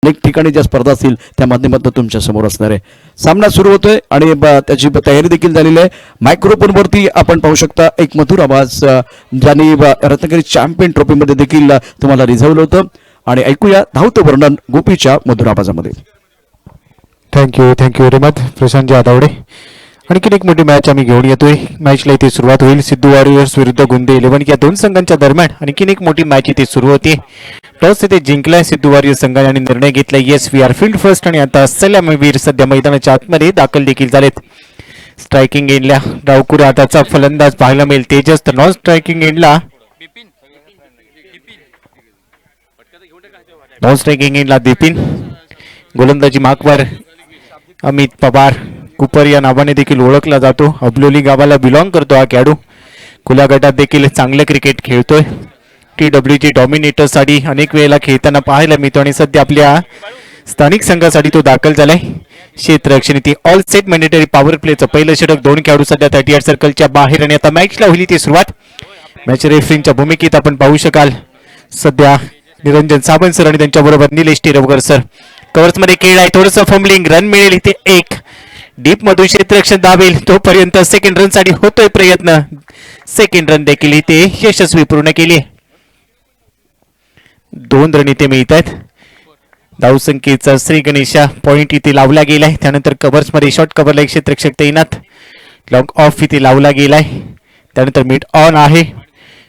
अनेक ठिकाणी ज्या स्पर्धा असतील त्या माध्यमातून तुमच्या समोर असणार आहे. सामना सुरू होतोय आणि त्याची तयारी देखील झालेली आहे. मायक्रोफोनवरती आपण पाहू शकता एक मधुर आवाज ज्यांनी रत्नागिरी चॅम्पियन ट्रॉफीमध्ये देखील तुम्हाला रिझवलं होतं आणि ऐकूया धावतं वर्णन गोपीच्या मधुर आवाजामध्ये. Thank you very much Prashant Atawade. आणखीन एक मोठी मॅच आम्ही घेऊन येतोय. मॅचला इथे सुरुवात होईल सिद्धू वॉरियर्स विरुद्ध गुंदे 11 या दोन संघांच्या दरम्यान. आणखीन एक मोठी मॅच इथे सुरू होते. टॉस इथे जिंकलाय सिद्धू वॉरियर्स संघाने आणि निर्णय घेतलाय yes we are field first. आणि आता सलामीवीर सध्या मैदानाच्या आतमध्ये दाखल देखील झालेत. स्ट्रायकिंग एंडला डावकुरा हाताचा फलंदाज पाहायला मिळेल तेजस, तर नॉन स्ट्रायकिंग एंडला बिपिन. गोलंदाजी मार्कवर अमित पवार कुपर या नावाने देखील ओळखला जातो. अबलोली गावाला बिलॉंग करतो हा खेळाडू. खुल्या गटात देखील चांगले क्रिकेट खेळतोय. TWG डॉमिनेटरसाठी अनेक वेळेला खेळताना पाहायला मिळतो आणि सध्या आपल्या स्थानिक संघासाठी तो दाखल झालाय. क्षेत्ररक्षण ती ऑल सेट मॅन्डेटरी पॉवर प्लेचं पहिलं षटक. दोन खेळाडू सध्या 38 सर्कलच्या बाहेर आणि आता मॅचला होईल ती सुरुवात. मॅच रेफरींच्या भूमिकेत आपण पाहू शकाल सध्या निरंजन सावंत सर आणि त्यांच्याबरोबर निलेश टिरवकर सर. कव्हर्समध्ये खेळ आहे, थोडंसं फंबलिंग. रन मिळेल इथे एक. डीप मधून क्षेत्ररक्षण दाबेल तोपर्यंत सेकंड रन साठी होतोय प्रयत्न. सेकंड रन देखील इथे यशस्वी पूर्ण केली. 2 रन इथे मिळत आहेत. धावसंख्येचा श्री गणेशा पॉइंट इथे लावला गेलाय. त्यानंतर कव्हर्समध्ये शॉर्ट कव्हरला एक क्षेत्ररक्षक तैनात. लॉंग ऑफ इथे लावला गेलाय. त्यानंतर मिड ऑन आहे.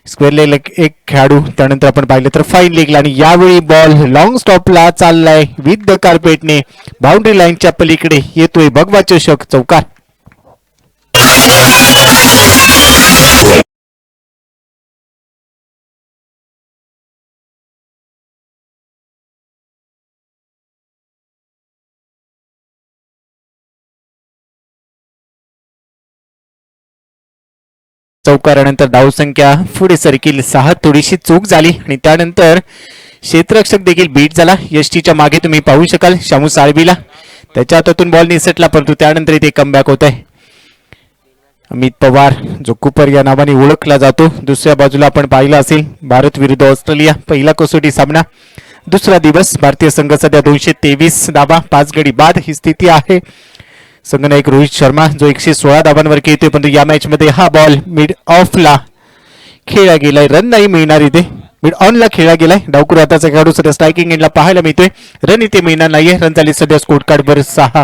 स्क्वेअर लेग एक खेळाडू. त्यानंतर आपण पाहिलं तर फाईन लेगला आणि यावेळी बॉल लॉंग स्टॉपला चाललाय विथ द कार्पेटने. बाउंड्री लाईनच्या पलीकडे येतोय भगवा चषक चौकार. चौकारानंतर धावसंख्या पुढे सरकील 6. थोडीशी चूक झाली आणि त्यानंतर क्षेत्ररक्षक देखील बीट झाला. यष्टीच्या मागे तुम्ही पाहू शकाल शामू साळवीला त्याच्या हातातून बॉल निसटला, परंतु त्यानंतर इथे कमबॅक होत आहे. अमित पवार जो कुपर या नावाने ओळखला जातो. दुसऱ्या बाजूला आपण पाहिलं असेल भारत विरुद्ध ऑस्ट्रेलिया पहिला कसोटी सामना दुसरा दिवस. भारतीय संघ सध्या 223 धावा 5 गडी बाद ही स्थिती आहे. संघनायक रोहित शर्मा जो 116 धावांवर खेळतोय, परंतु या मॅच मध्ये हा बॉल मिड ऑफला खेळला गेलाय. रन नाही मिळणार इथे. मिड ऑनला खेळला गेलाय. डावकुर हाताचा खेळाडू सध्या स्ट्रायकिंग एंडला पाहायला मिळतोय. रन इथे मिळणार नाहीये. रन झाली सध्या स्कोर कार्ड वर 6.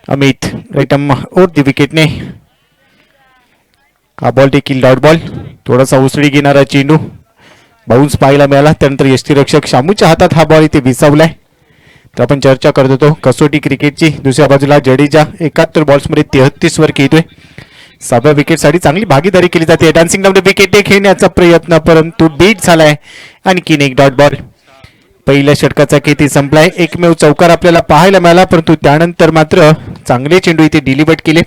अमित राईटम ओर दी विकेटने. हा बॉल देखील डॉट बॉल. थोडासा उसळी घेणारा चेंडू बाउन्स पाहायला मिळाला. त्यानंतर यष्टीरक्षक शामूच्या हातात हा बॉल इथे विसावलाय. तर आपण चर्चा करत होतो कसोटी क्रिकेटची. दुसऱ्या बाजूला जडेजा 71 बॉल्समध्ये 33 वर खेळतोय. 6व्या विकेटसाठी चांगली भागीदारी केली जाते. डान्सिंग डाऊन विकेट खेळण्याचा प्रयत्न, परंतु बीट झालाय. आणखीन एक डॉट बॉल. पहिल्या षटकाचा खेळ संपलाय. एकमेव चौकार आपल्याला पाहायला मिळाला, परंतु त्यानंतर मात्र चांगले चेंडू इथे डिलिव्हर्ड केले.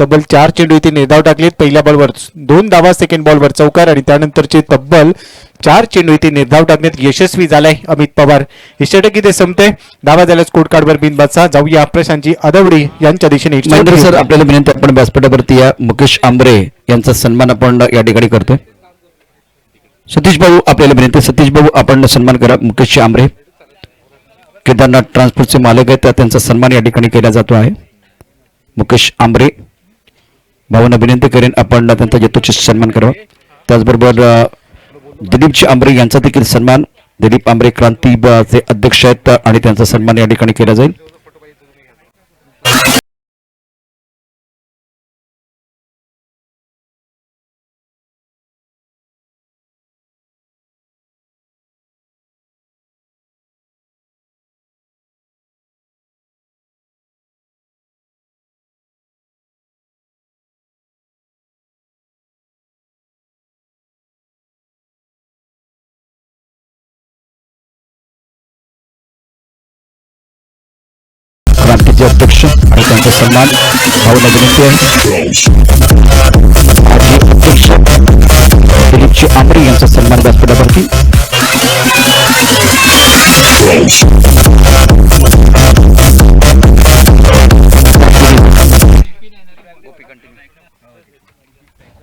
तब्बल 4 चेंडू इथे निर्धाव टाकलेत. पहिल्या बॉलवर 2 धावा, सेकंड बॉलवर चौकार आणि त्यानंतरचे तब्बल 4 चेंडू इथे निर्धाव टाकण्यात यशस्वी झालाय अमित पवार. हे षटक इथे संपते. धावा झाल्या स्कोर कार्डवर बिनबादचा. जाऊया प्रशांतजी आदवडी यांच्या दिशेने. सर आपल्याला विनंती आपण व्यासपीठावरती या मुकेश आंबरे यांचा सन्मान आपण या ठिकाणी करतोय. सतीश भाऊ आपल्याला विनंती. सतीश भाऊ आपण सन्मान करा. मुकेश आंबरे केदारनाथ ट्रान्सपोर्टचे मालक आहेत, त्यांचा सन्मान या ठिकाणी केला जातो आहे. मुकेश आंबरे भाऊंना विनंती करेन आपण त्यांचा यथोचित सन्मान करावा. त्याचबरोबर दिलीपजी आंबरे यांचा देखील सन्मान. दिलीप आंबरे क्रांतीचे अध्यक्ष आहेत आणि त्यांचा सन्मान या ठिकाणी केला जाईल. क्रांतीचे अध्यक्ष आणि त्यांचा सन्मान भाऊला विनंती आहे. माजी अध्यक्ष दिलीपजी आंबरे यांचा सन्मान व्यासपीठावरती.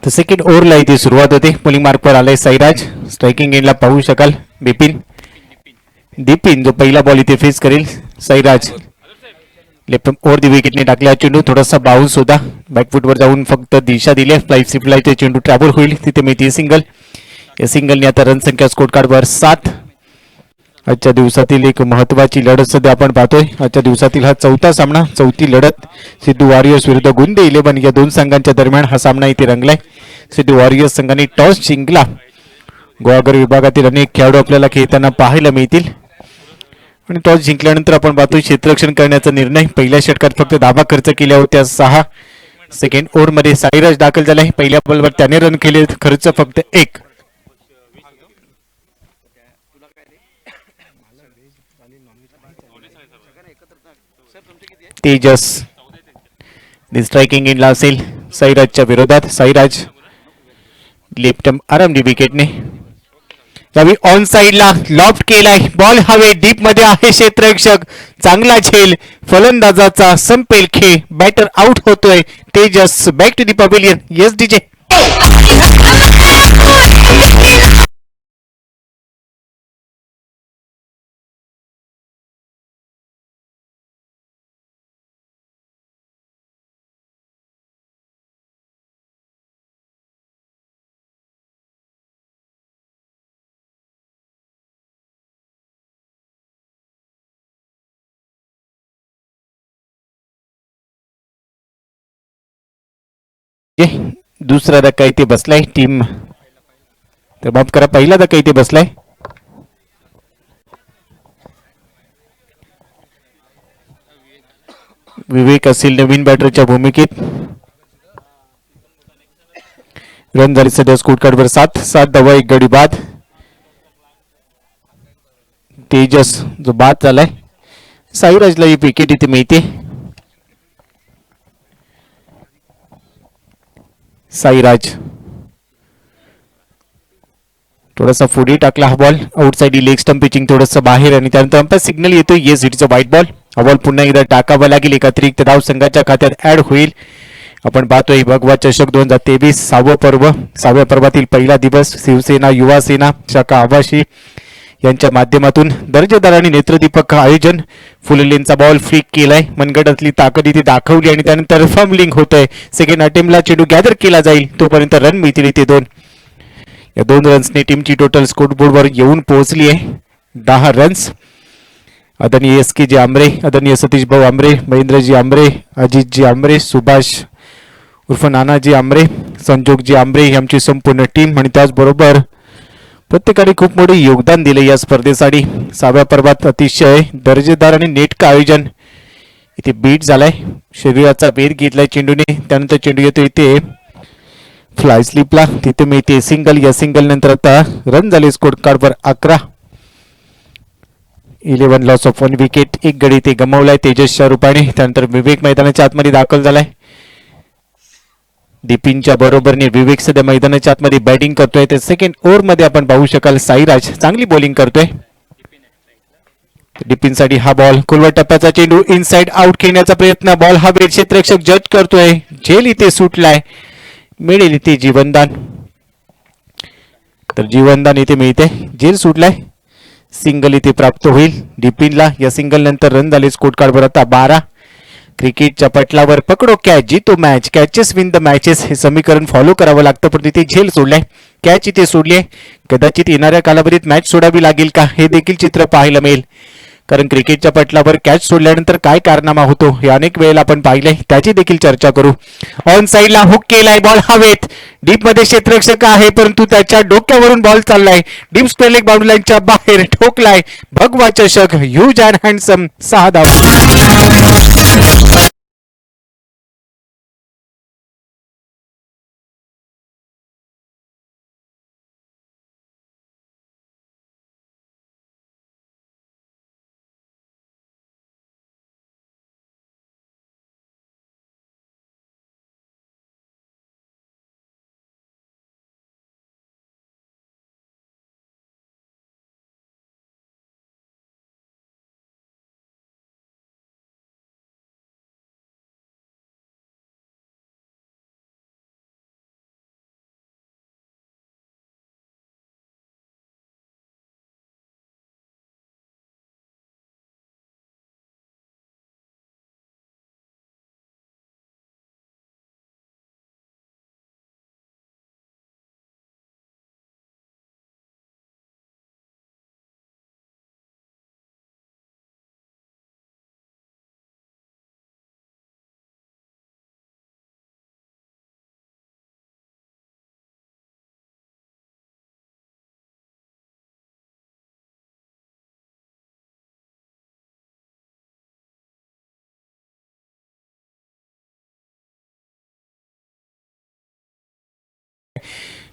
तर सेकंड ओव्हरला इथे सुरुवात होते. पोलिंग मार्कवर आलाय साईराज. स्ट्रायकिंग एंडला पाहू शकाल बिपिन. दीपिन जो पहिला बॉल इथे फेस करेल. साईराज लेफ्ट ओव्हर दी विकेटने टाकला चेंडू, थोडासा बाउन्स होता, बॅकफुटवर जाऊन फक्त दिशा दिली. फ्लाईट सिप्लाय ते चेंडू ट्रॅव्हल होईल, तिथे मिळते सिंगल. या सिंगलने आता रन संख्या स्कोर कार्डवर 7. आजच्या दिवसातील एक महत्वाची लढत सध्या आपण पाहतोय. आजच्या दिवसातील हा चौथा सामना, चौथी लढत सिद्धू वॉरियर्स विरुद्ध गुंदे 11 या दोन संघांच्या दरम्यान हा सामना इथे रंगलाय. सिद्धू वॉरियर्स संघाने टॉस जिंकला. गोवागर विभागातील अनेक खेळाडू आपल्याला खेळताना पाहायला मिळतील आणि टॉस जिंकल्यानंतर आपण पाहतोय क्षेत्ररक्षण करण्याचा निर्णय. पहिल्या षटकात फक्त धावा खर्च केल्या होत्या 6. सेकंड ओव्हरमध्ये साईराज दाखल झालाय. पहिल्या बॉलवर त्याने रन केले, खर्च फक्त 1. तेजस स्ट्रायकिंग इनला असेल साईराजच्या विरोधात. साईराज लेफ्ट आरामडी विकेटने यावी ऑन साइडला लॉफ्ट केलाय. बॉल हवे डीप मध्ये आहे. क्षेत्ररक्षक चांगला झेल, फलंदाजाचा संपेल खेळ. बॅटर आउट होतोय. Tejas back to the pavilion. Yes DJ. दुसरा धक्का इथे बसलाय टीम, तर माफ करा पहिला धक्का इथे बसलाय. विवेक असेल नवीन बॅटरच्या भूमिकेत. रन झाली सध्या स्कोर कार्डवर 7 धावा 1 गडी बाद. तेजस जो बाद झालाय. साईराजला ही विकेट इथे मिळते. साईराज थोडासा पुढे टाकला हा ball. Outside leg stump pitching थोडंसं बाहेर आणि त्यानंतर अंपायर सिग्नल येतो. Yes it's a white ball. हा बॉल पुन्हा एकदा टाकावा लागेल. एक अतिरिक्त धाव संघाच्या खात्यात ऍड होईल. आपण पाहतोय भगवा चषक 2023 6वं पर्व. 6व्या पर्वातील पहिला दिवस शिवसेना युवा सेना शाखा आवाशी यांच्या माध्यमातून दर्जेदार आणि नेत्रदीपक आयोजन. फुललेंचा बॉल फ्लिक केलाय. मनगटातली ताकद इथे दाखवली आणि त्यानंतर फर्मलिंग होतोय. सेकंड अटेम्प्टला चेंडू गॅदर केला जाईल, तोपर्यंत रन मिळतील इथे 2. या 2 रन्सने टीमची टोटल स्कोरबोर्डवर येऊन पोहोचली आहे 10 रन्स. आदरणीय एस के जी आंबरे, आदरणीय सतीश भाऊ आंबरे, महेंद्रजी आंबरे, अजितजी आंबरे, सुभाष उर्फ नानाजी आंबरे, संजोगजी आंबरे ही आमची संपूर्ण टीम आणि त्याचबरोबर प्रत्येकाने खूप मोठे योगदान दिले या स्पर्धेसाठी. 6व्या पर्वात अतिशय दर्जेदार आणि नेटकं आयोजन इथे बीट झालाय. शरीराचा वेध घेतलाय चेंडूने. त्यानंतर चेंडू येतो इथे फ्लाय स्लिपला, तिथे मिळते सिंगल. या सिंगल नंतर आता रन झाले स्कोर कार्डवर 11. 11 लॉस ऑफ 1 विकेट. 1 गडी ते गमावलाय तेजसच्या रूपाने. त्यानंतर विवेक मैदानाच्या आतमध्ये दाखल झालाय. दीपिनच्या बरोबरने विवेक सध्या मैदानाच्या आतमध्ये बॅटिंग करतोय. तर सेकंड ओव्हर मध्ये आपण पाहू शकाल साईराज चांगली बॉलिंग करतोय. दीपिनसाठी हा बॉल खोलवर टप्प्याचा चेंडू इनसाइड आउट खेळण्याचा प्रयत्न. बॉल हा वेट क्षेत्ररक्षक जज करतोय. झेल इथे सुटलाय, मिळेल इथे जीवनदान. तर जीवनदान इथे मिळते. झेल सुटलाय, सिंगल इथे प्राप्त होईल दीपिनला. या सिंगल नंतर रन झाले स्कोर कार्डवर आता 12. क्रिकेटच्या पटलावर पकडो कॅच जितो match, catches win the matches हे समीकरण फॉलो करावं लागतं, पण तिथे झेल सोडलाय, कॅच इथे सोडली आहे. कदाचित येणाऱ्या कालावधीत मॅच सोडावी लागेल का हे देखील चित्र पाहायला मिळेल. कारण क्रिकेटच्या पटलावर कॅच सोडल्यानंतर काय कारनामा होतो हे अनेक वेळेला आपण पाहिलंय, त्याची देखील चर्चा करू. ऑन साइडला हुक केलाय, बॉल हवेत. डीप मध्ये क्षेत्ररक्षक आहे, परंतु त्याच्या डोक्यावरून बॉल चाललाय. डीप स्क्वेअर लेग बाउंड्री लाईनच्या बाहेर ठोकलाय. भगवा चषक ह्यूज अँड हँडसम 6 धावा.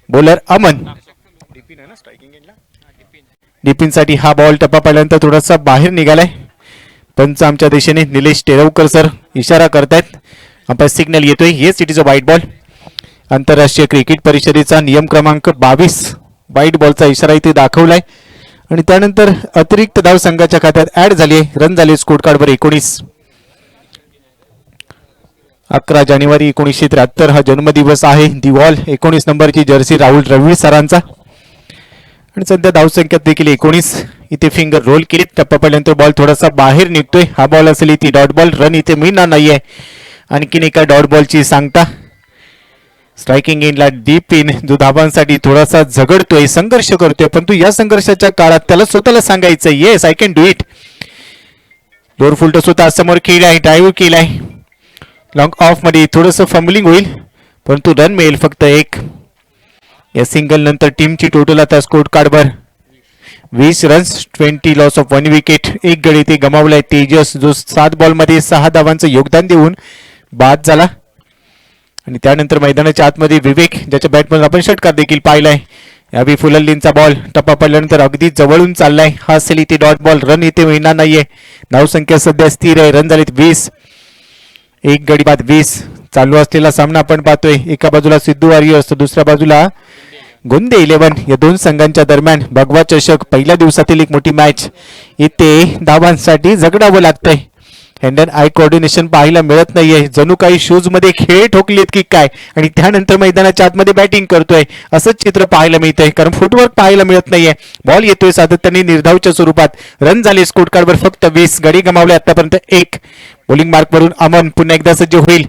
बॉलर अमन. डीपिनसाठी हा बॉल टप्पा पाहिल्यानंतर थोडासा बाहेर निघालाय. पंच आमच्या दिशेने निलेश टेरवकर सर इशारा करतायत. आपण सिग्नल येतोय. येस, इट इज अ वाईट बॉल. आंतरराष्ट्रीय क्रिकेट परिषदेचा नियम क्रमांक 22 वाईट बॉलचा इशारा इथे दाखवलाय. आणि त्यानंतर अतिरिक्त धाव संघाच्या खात्यात ऍड झाली आहे. रन झाले स्कोर कार्डवर 19. 11 जानेवारी 1973 हा जन्मदिवस आहे. दी वॉल 19 नंबरची जर्सी राहुल द्रविड सरांचा. आणि सध्या धावसंख्यात देखील 19. इथे फिंगर रोल केली. टप्पा पडल्यानंतर बॉल थोडासा बाहेर निघतोय. हा बॉल असेल इथे डॉट बॉल. रन इथे मिळणार नाहीये. आणखीन एका डॉट बॉलची सांगता. स्ट्रायकिंग एंडला डीप इन जो धावांसाठी थोडासा झगडतोय, संघर्ष करतोय, परंतु या संघर्षाच्या काळात त्याला स्वतःला सांगायचं yes I can do it. दोर फुलटो स्वतः समोर केलाय. ड्राईव्ह केलाय. लॉंग ऑफ मध्ये थोडंसं फंबलिंग होईल, परंतु रन मिळेल फक्त 1. या सिंगल नंतर टीमची टोटल आता स्कोर कार्डवर 20 रन्स, 20 लॉस ऑफ 1 विकेट. एक गडी ते गमावलाय तेजस, जो 7 बॉलमध्ये 6 धावांचं योगदान देऊन बाद झाला. आणि त्यानंतर मैदानाच्या आतमध्ये विवेक, ज्याच्या बॅटमधून आपण षटकार देखील पाहिलाय. यावेळी फुलल्लींचा बॉल टप्पा पडल्यानंतर अगदी जवळून चाललाय. हा असेल इथे डॉट बॉल. रन इथे मिळणार नाहीये. धावसंख्या सध्या स्थिर आहे. रन झालीत 20. एक गडी बाद 20. चालू असलेला सामना आपण पाहतोय. एका बाजूला सिद्धू वॉरियर्स तर दुसऱ्या बाजूला गोंदे 11. या दोन संघांच्या दरम्यान भगवा चषक पहिल्या दिवसातील एक मोठी मॅच. इथे धावांसाठी झगडावं लागतंय. हँड अँड आय कोऑर्डिनेशन पाहायला मिळत नाहीये. जणू काही शूज मध्ये खेळ ठोकलेत की काय. आणि त्यानंतर मैदानाच्या आतमध्ये बॅटिंग करतोय असंच चित्र पाहायला मिळतंय, कारण फुटवर्क पाहायला मिळत नाहीये. बॉल येतोय सातत्याने निर्धावच्या स्वरूपात. रन झाले स्कोर कार्डवर फक्त 20. गडी गमावले आतापर्यंत 1. बॉलिंग मार्कवरून अमन पुन्हा एकदा सज्ज होईल.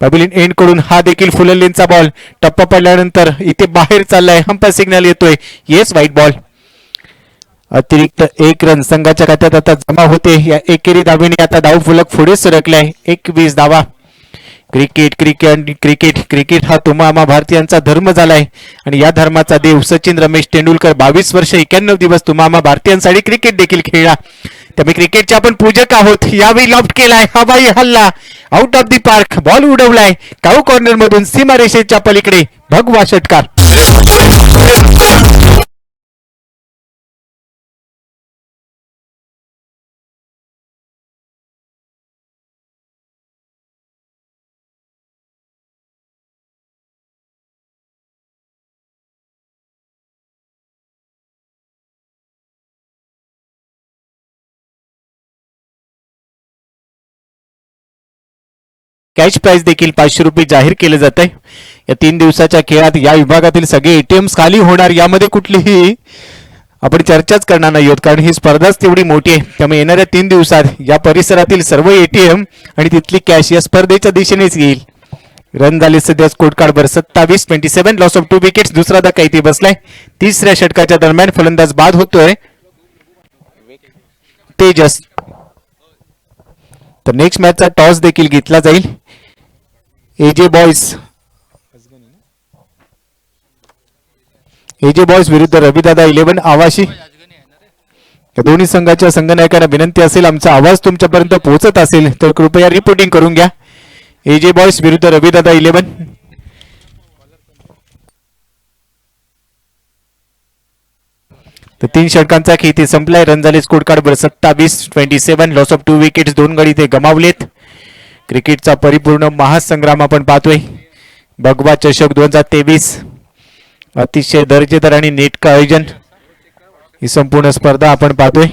पॅबिलियन एंड कडून हा देखील फुलल्लींचा बॉल टप्पा पडल्यानंतर इथे बाहेर चाललाय. अंपायर सिग्नल येतोय येस व्हाईट बॉल. अतिरिक्त 1 रन संघाच्या खात्यात आता जमा होते. या एकेरी धावेने आता धाव फलक पुढे सरकलाय. 21 धावा. क्रिकेट क्रिकेट क्रिकेट क्रिकेट हा तुम्हा आम्हा भारतीयांचा धर्म झालाय. आणि या धर्माचा देव सचिन रमेश तेंडुलकर 22 वर्ष 91 दिवस तुम्हा आम्हा भारतीयांसाठी क्रिकेट देखील खेळला. त्यामुळे क्रिकेटचे आपण पूजक आहोत. यावेळी लॉफ्ट केलाय. हवाई हल्ला out of the park. Ball उडवलाय काऊ कॉर्नर मधून सीमारेषेच्या पलीकडे. भगवा षटकार. कॅश प्राइस देखील 500 रुपये जाहीर केले जात आहे. या 3 दिवसाच्या खेळात या विभागातील सगळे एटीएम खाली होणार. यामध्ये कुठलीही आपण चर्चाच करणार नाही आहोत, कारण ही स्पर्धाच तेवढी मोठी आहे. त्यामुळे येणाऱ्या 3 दिवसात या परिसरातील सर्व एटीएम आणि तिथली कॅश या स्पर्धेच्या दिशेनेच येईल. रन झाले सध्या स्कोर कार्डवर 27. 27 लॉस ऑफ 2 विकेट्स. दुसरा धक्का इथे बसलाय. तिसऱ्या षटकाच्या दरम्यान फलंदाज बाद होतोय तेजस. तर नेक्स्ट मॅचचा टॉस देखील घेतला जाईल. एजे बॉयज विरुद्ध रविदादा 11 आवाशी. या दोन्ही संघाच्या संघनायकांना विनंती असेल, आमचा आवाज तुमच्यापर्यंत पोहोचत असेल तर कृपया रिपोर्टिंग करून घ्या. एजे बॉयज विरुद्ध रविदादा 11. तर 3 षटकांचा खेळ इथे संपलाय. रन झाले स्कोर कार्डवर 27. 27 लॉस ऑफ 2 विकेट्स. 2 गडी ते गमावलेत. क्रिकेटचा परिपूर्ण महासंग्राम आपण पाहतोय. भगवा चषक 2023. अतिशय दर्जेदार आणि नेटकं आयोजन. ही संपूर्ण स्पर्धा आपण पाहतोय.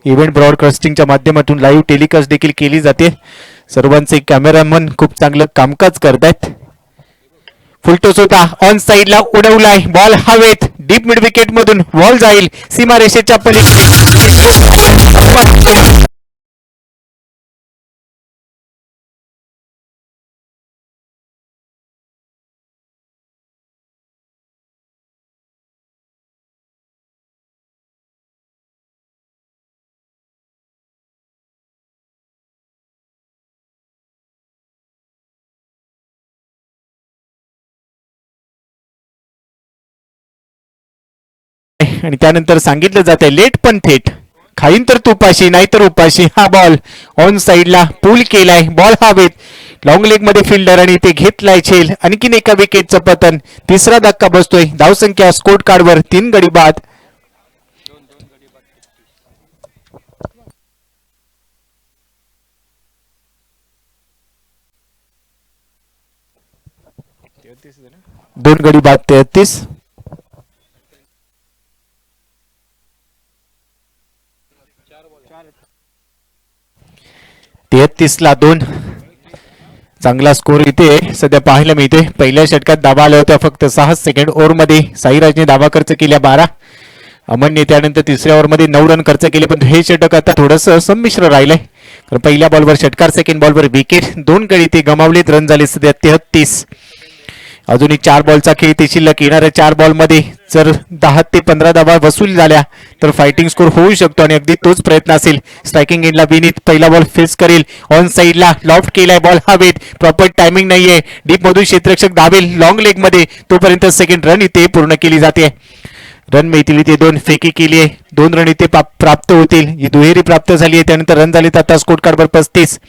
इव्हेंट ब्रॉडकास्टिंगच्या माध्यमातून लाईव्ह टेलिकास्ट देखील केली जाते. सर्वांचे कॅमेरामन खूप चांगलं कामकाज करतायत. फुलटॉस होता ऑन साइडला उडवलाय. बॉल हवेत. डीप मिड विकेट मधून बॉल जाईल सीमारेषेच्या पलीकडे. आणि त्यानंतर सांगितलं जाते लेट पण थेट. खाईन तर तुपाशी नाही तर उपाशी. हा बॉल ऑन साइडला पूल केलाय. बॉल हवेत. लॉंग लेग मध्ये फिल्डर आणि ते घेतलाय झेल. आणखीन एका विकेटचं पतन. तिसरा धक्का बसतोय. धावसंख्या स्कोर कार्डवर 3 गडी बाद. दोन गडी बाद 33. ला 2. चांगला स्कोर इथे सध्या पाहायला मिळते. पहिल्या षटकात धावा आल्या होत्या फक्त 6 सेकंड. ओव्हरमध्ये साईराजने धावा खर्च केल्या 12. अमनने त्यानंतर तिसऱ्या ओव्हरमध्ये 9 रन खर्च केले. पण हे षटक आता थोडंसं संमिश्र राहिलंय. तर पहिल्या बॉलवर षटकार, सेकंड बॉलवर विकेट. 2 गडी ते गमावलेत. रन झाले सध्या 33. अजूनही 4 बॉलचा खेळ ते शिल्लक. येणाऱ्या 4 बॉलमध्ये जर 10 ते 15 धावा वसूल झाल्या तर फायटिंग स्कोर होऊ शकतो आणि अगदी तोच प्रयत्न असेल. स्ट्रायकिंग एंडला विनीत पहिला बॉल फेस करेल. ऑन साईडला लॉफ्ट केलाय बॉल हवेत. प्रॉपर टायमिंग नाहीये. डीप मधून क्षेत्ररक्षक धावेल लॉंग लेग मध्ये. तोपर्यंत सेकंड रन इथे पूर्ण केली जाते. रन मिळतील इथे 2. फेकी केली आहे. 2 रन इथे प्राप्त होतील. ही दुहेरी प्राप्त झाली आहे. त्यानंतर रन झालेत आता स्कोर कार्डवर 35.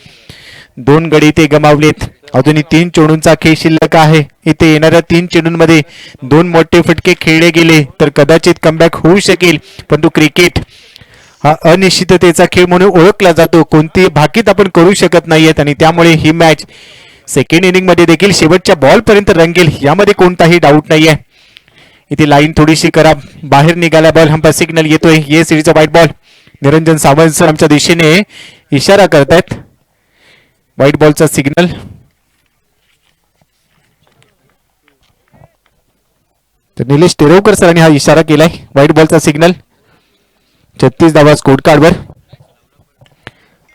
2 गडी इथे गमावलेत. अजूनही 3 चेंडूंचा खेळ शिल्लक आहे. इथे येणाऱ्या 3 चेंडूंमध्ये 2 मोठे फटके खेळले गेले तर कदाचित कमबॅक होऊ शकेल. परंतु क्रिकेट हा अनिश्चिततेचा खेळ म्हणून ओळखला जातो. कोणती भाकीत आपण करू शकत नाहीयेत आणि त्यामुळे ही मॅच सेकंड इनिंग मध्ये देखील शेवटच्या बॉल पर्यंत रंगेल यामध्ये कोणताही डाऊट नाहीये. इथे लाईन थोडीशी खराब. बाहेर निघाला बॉल. हंपर सिग्नल येतोय. ये सिरीजचा white ball. Niranjan Sawant sir आमच्या दिशेने इशारा करतायत. व्हाईट बॉलचा सिग्नल. तर निलेश टेरोकर सरांनी हा इशारा केलाय. व्हाईट बॉलचा सिग्नल. 36 धावा स्कोर कार्डवर.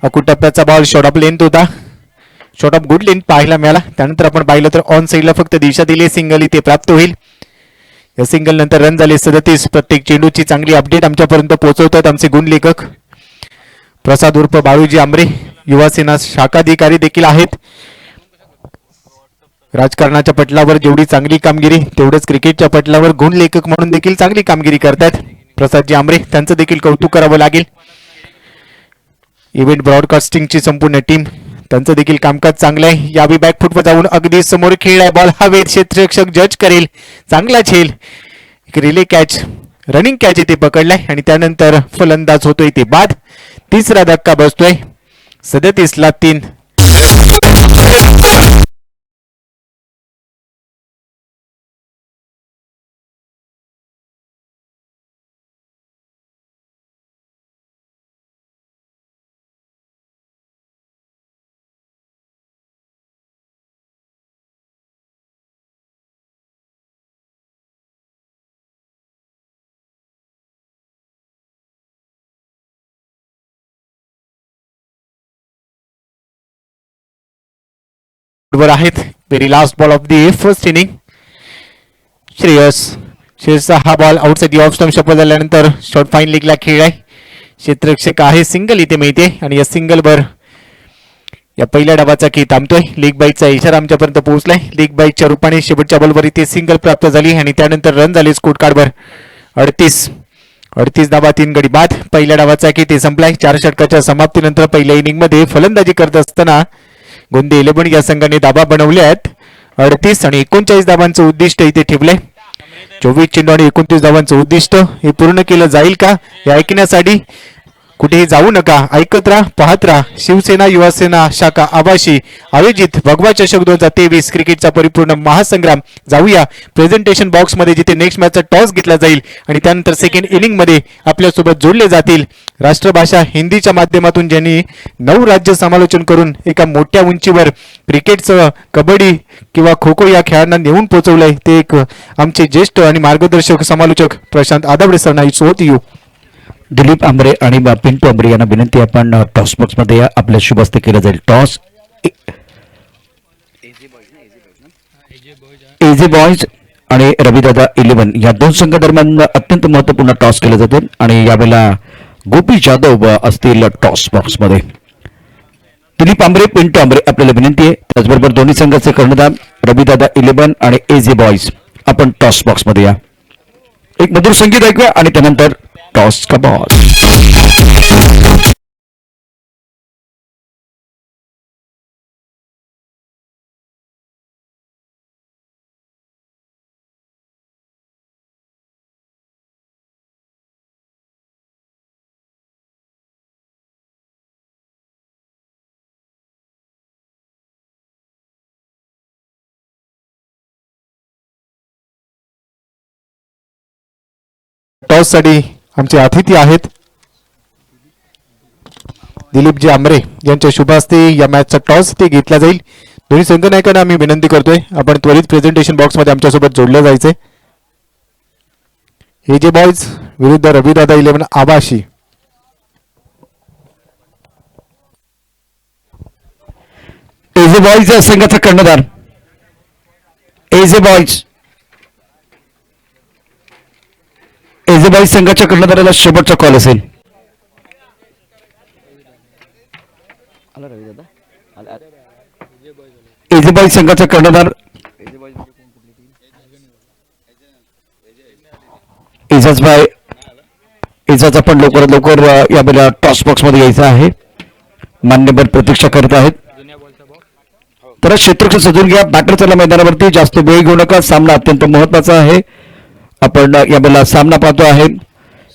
अकू टप्प्याचा बॉल शॉर्ट ऑफ लेंथ होता. शॉर्ट ऑफ गुड लेंथ पाहायला मिळाला. त्यानंतर आपण पाहिलं तर ऑन साईडला फक्त दिशा दिली. सिंगल इथे प्राप्त होईल. या सिंगल नंतर रन झाले 37. प्रत्येक चेंडूची चांगली अपडेट आमच्यापर्यंत पोहोचवतात आमचे गुण लेखक प्रसाद उर्फ बाळूजी आंबरे. युवासेना शाखाधिकारी देखील आहेत. राजकारणाच्या पटलावर जेवढी चांगली कामगिरी तेवढंच क्रिकेटच्या पटलावर गुण लेखक म्हणून देखील चांगली कामगिरी करतात प्रसादजी आंबरे. त्यांचं देखील कौतुक करावं लागेल. इव्हेंट ब्रॉडकास्टिंगची संपूर्ण टीम त्यांचं देखील कामकाज चांगलं आहे. यावी बॅकफुटवर जाऊन अगदी समोर खेळलाय बॉल हवेत. क्षेत्ररक्षक जज करेल. चांगला झेल. एक रिले कॅच, रनिंग कॅच इथे पकडलाय आणि त्यानंतर फलंदाज होतोय ते बाद. तिसरा धक्का बसतोय. 37 ला 3. वर आहेत. Very last ball of the first inning. श्रेयसचा हा बॉल आउटसाइड ऑफ स्टंप सफल झाल्यानंतर शॉर्ट फाईन लीगला खेळ आहे. क्षेत्ररक्षक आहे. सिंगल इथे मिळते आणि या सिंगलवर या पहिल्या डावाचा खेळ थांबतोय. लीग बाईटचा इशारा आमच्यापर्यंत पोहोचलाय. लीग बाईटच्या रूपाने शेवटच्या बॉलवर इथे सिंगल प्राप्त झाली आणि त्यानंतर रन झाले स्कोर कार्डवर 38 धावा 3 गडी बाद. पहिल्या डावाचा खेळ ते संपलाय. 4 षटकाच्या समाप्तीनंतर पहिल्या इनिंग मध्ये फलंदाजी करत असताना गोंदे 11 या संघाने धावा बनवल्या आहेत. 38 आणि 39 धावांचं उद्दिष्ट इथे ठेवलंय. 24 चेंडू आणि 29 धावांचं उद्दिष्ट हे पूर्ण केलं जाईल का हे ऐकण्यासाठी कुठेही जाऊ नका. ऐकत राहा, पाहत राहा. शिवसेना युवासेना शाखा आवाशी आयोजित भगवा चषक 2023 क्रिकेटचा परिपूर्ण महासंग्राम. जाऊया प्रेझेंटेशन बॉक्स मध्ये जिथे नेक्स्ट मॅचचा टॉस घेतला जाईल आणि त्यानंतर सेकंड इनिंग मध्ये आपल्यासोबत जोडले जातील राष्ट्रभाषा हिंदीच्या माध्यमातून ज्यांनी 9 राज्य समालोचन करून एका मोठ्या उंचीवर क्रिकेटसह कबड्डी किंवा खो खो या खेळांना नेऊन पोहोचवलंय ते एक आमचे ज्येष्ठ आणि मार्गदर्शक समालोचक प्रशांत आदाबडे सर. सोबत येऊ दिलीप आंबरे आणि पिंटू आंबरे यांना विनंती आपण टॉस बॉक्स मध्ये या. आपल्या शुभ हस्ते केलं जाईल टॉस. एजे बॉयज आणि रविदादा 11 या 2 संघादरम्यान अत्यंत महत्वपूर्ण टॉस केले जाते आणि यावेळेला गोपी जाधव असतील टॉस बॉक्स मध्ये. दिलीप आंबरे, पिंटू आंबरे आपल्याला विनंती आहे. त्याचबरोबर दोन्ही संघाचे कर्णधार रविदादा 11 आणि एजे बॉयज आपण टॉस बॉक्स मध्ये या. एक मधुर संगीत ऐकूया आणि त्यानंतर टॉस का बॉस. टॉस साठी आमचे अतिथी आहेत दिलीपजी आमरे यांच्या शुभ हस्ते या मॅचचा टॉस ते घेतला जाईल. दोन्ही संघनायकांना आम्ही विनंती करतोय आपण त्वरित प्रेझेंटेशन बॉक्स मध्ये आमच्यासोबत जोडले जायचे. एजे बॉयज विरुद्ध रविदादा 11 आबाशी. एजे बॉयज संघाचा कर्णधार एजे बॉयज संघाच्या कर्णधाराला शेवटचा कॉल असेल. एजे बॉयज संघाचा कर्णधार एजाज आपण लवकरात लवकर या टॉस बॉक्स मध्ये यायचं आहे. मान्यवर प्रतीक्षा करत आहेत. तर क्षेत्ररक्षण सजून घ्या. बॅटर चला मैदानावरती. जास्त वेळ घेऊ नका. सामना अत्यंत महत्वाचा आहे. आपण यावेळेला सामना पाहतो आहे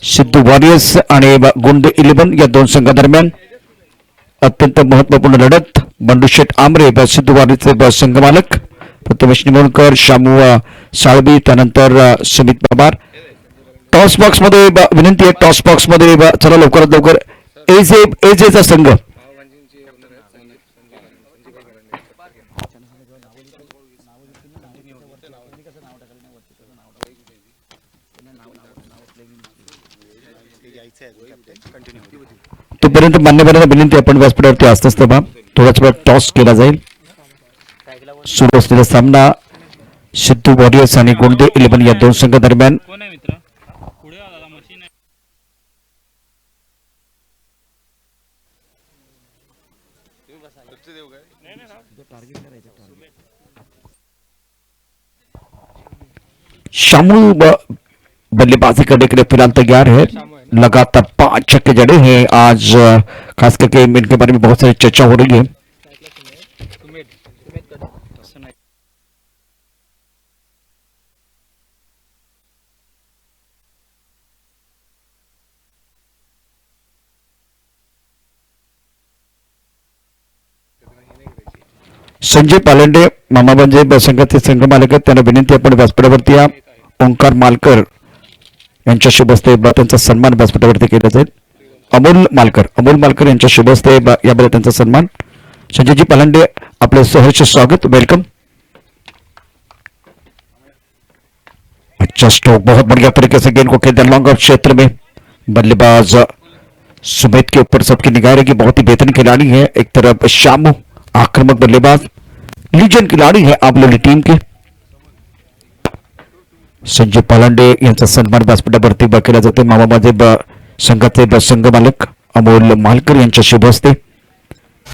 सिद्धू वॉरियर्स आणि गुंड 11 या दोन संघादरम्यान अत्यंत महत्वपूर्ण लढत. बंडू शेठ आमरे सिद्धू वॉरियर्सचे संघ मालक, प्रथमेश निमोणकर, शामू साळवी, त्यानंतर सुमित पवार. टॉस बॉक्स मध्ये विनंती आहे. टॉस बॉक्स मध्ये चला लवकरात लवकर. एजेचा संघ तोपर्यंत मान्यवरांना विनंती आपण व्यासपीठावरती असताच तेव्हा थोड्याच वेळात टॉस केला जाईल. सुरू असलेला सामना सिद्धू वॉरियर्स आणि गोंडे 11 या दोन संघादरम्यान. शामू बल्लेबाजी करने के लिए फिलहाल तैयार है. लगातार 5 छक्के जड़े हैं आज. खास करके इनके बारे में बहुत सारी चर्चा हो रही है. संजय पालंडे मामा बंजे संघाचे संघ मालक आहेत. त्यांना विनंती आपण व्यासपीठावरती या. ओंकार मालकर यांच्या शुभ हस्ते त्यांचा सन्मान व्यासपीठावरती केला जाईल. अमोल मालकर यांच्या शुभ हस्ते यावेळेला त्यांचा सन्मान. संजयजी पालंडे आपले सहर्ष स्वागत. वेलकम. अच्छा स्ट्रोक बहुत बढ़िया तरीके से गेंद को खेलते लॉन्ग ऑफ क्षेत्र में. बल्लेबाज सुमित के ऊपर सबकी निगाह रहेगी. बहुत ही बेहतरीन खिलाड़ी है. एक तरफ शामू आक्रामक बल्लेबाज, लीजेंड खिलाड़ी है आपलोली टीम के. संजय पालंडे यांचा सन्मान व्यासपीठावरती केला जातो. मामाबाजे संघाचे संघ मालक अमोल मालकर यांच्या शुभ हस्ते.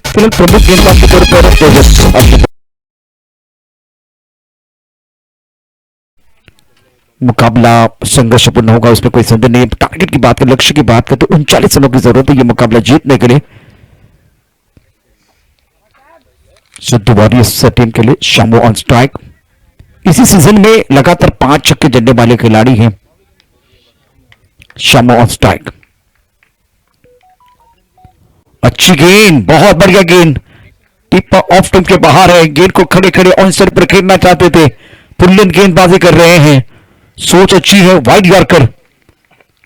फिलहाल प्रमुख गेंदबाज के तौर पर तेजस मुकाबला संघर्षपूर्ण होगा, उसमें कोई संदेह नहीं. टारगेट की बात करें, लक्ष्य की बात करें तो 39 रनों की जरूरत है ये मुकाबला जीतने के लिए सिद्धू वॉरियर्स टीम के लिए. Shamu on strike. इसी सीजन में लगातार 5 छक्के जड़ने वाले खिलाड़ी हैं शामू ऑन स्ट्राइक. अच्छी गेंद, बहुत बढ़िया गेंद. टिप ऑफ टीम के बाहर है. गेंद को खड़े खड़े ऑन साइड पर खेलना चाहते थे. पुल्लिन गेंदबाजी कर रहे हैं. सोच अच्छी है. वाइड यॉर्कर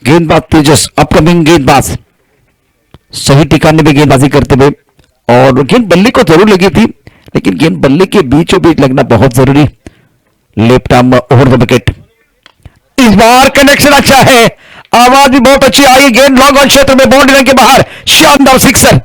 गेंदबाज तेजस, अपकमिंग गेंदबाज, सही ठिकाने में गेंदबाजी करते हुए. और गेंद बल्ले को जरूर लगी थी, लेकिन गेंद बल्ले के बीचों बीच लगना बहुत जरूरी. Left arm over the wicket. Is bar connection अच्छा है. आवाज भी बहुत अच्छी आई. गेंद लॉन्ग ऑन क्षेत्र में बाउंड्री लाइन के बाहर. शानदार सिक्सर.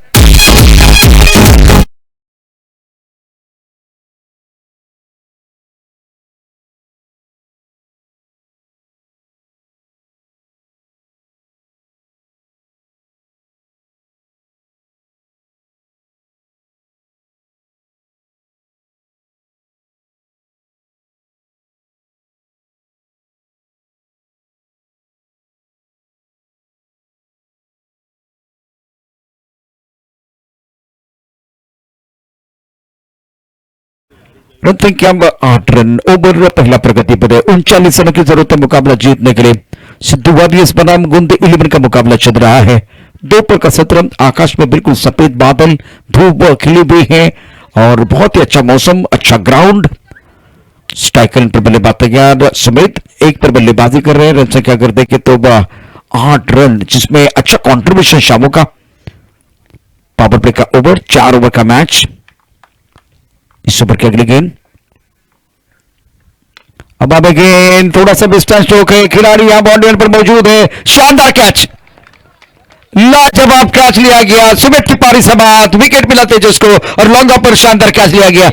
रन संख्या 8 रन. ओवर पहला प्रगति पर है. 39 रनों की जरूरत है मुकाबला जीतने के लिए. सिद्धू वॉरियर्स बनाम गुंडे 11 का मुकाबला चल रहा है. दोपहर का सत्र. आकाश में बिल्कुल सफेद बादल, धूप खिली हुई है और बहुत ही अच्छा मौसम, अच्छा ग्राउंड. स्ट्राइकर पर बल्लेबाज तैयार सुमित. 1 पर बल्लेबाजी कर रहे हैं। रन संख्या अगर देखें तो 8 रन, जिसमें अच्छा कंट्रीब्यूशन शामू का। पावर प्ले का ओवर, 4 ओवर का मैच। इस ओवर की अगली गेंद, अब गेंद थोड़ा सा डिस्टेंस चौक है, खिलाड़ी यहां बाउंड्री पर मौजूद है। शानदार कैच, लाजवाब कैच लिया गया। सुमित की पारी समाप्त, विकेट मिला तेजस को और लॉन्ग ऑफ पर शानदार कैच लिया गया।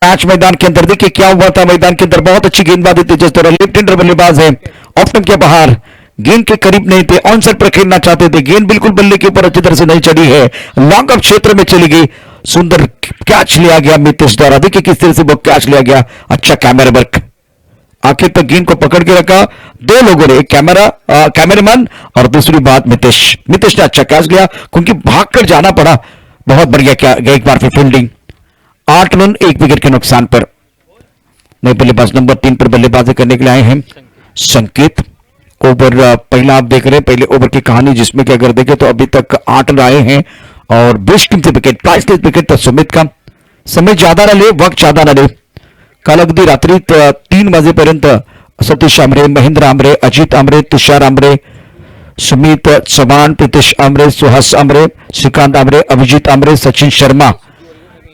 मैच मैदान के अंदर देखिए क्या हुआ था। मैदान के अंदर बहुत अच्छी गेंदबाजी तेजस द्वारा, लेफ्ट हैंडर बल्लेबाज है, ऑफ स्टंप के बाहर, गेंद के करीब नहीं थे, ऑन साइड पर खेलना चाहते थे, गेंद बिल्कुल बल्ले के ऊपर अच्छी तरह से नहीं चढ़ी है, लॉन्ग ऑफ क्षेत्र में चली गई। सुंदर कैच लिया गया मितेश द्वारा, देखिए किस तरह से वो कैच लिया गया। अच्छा कैमरा वर्क, आखिर तक गेंद को पकड़ के रखा दो लोगों ने, एक कैमरामैन और दूसरी बात मितेश ने अच्छा कैच लिया क्योंकि भागकर जाना पड़ा। बहुत बढ़िया क्या एक बार फिर फील्डिंग। 8 रन 1 विकेट के नुकसान पर। नए बल्लेबाज नंबर 3 पर बल्लेबाजी करने के लिए आए हैं संकेत। ओवर पहला आप देख रहे हैं, पहले ओवर की कहानी, जिसमें कि अगर देखें तो अभी तक 8 रन आए हैं और बेस्ट कीमती विकेट, प्राइसलेस विकेट सुमित का। समय ज्यादा न ले, वक्त ज्यादा न ले, काल अगदी रात्री 3 वाजेपर्यंत सतीश आमरे, महेंद्र आमरे, अजित आमरे, तुषार आमरे, सुमित चव्हाण, प्रीतेश आमरे, सुहास आमरे, श्रीकांत आमरे, अभिजीत आमरे, सचिन शर्मा,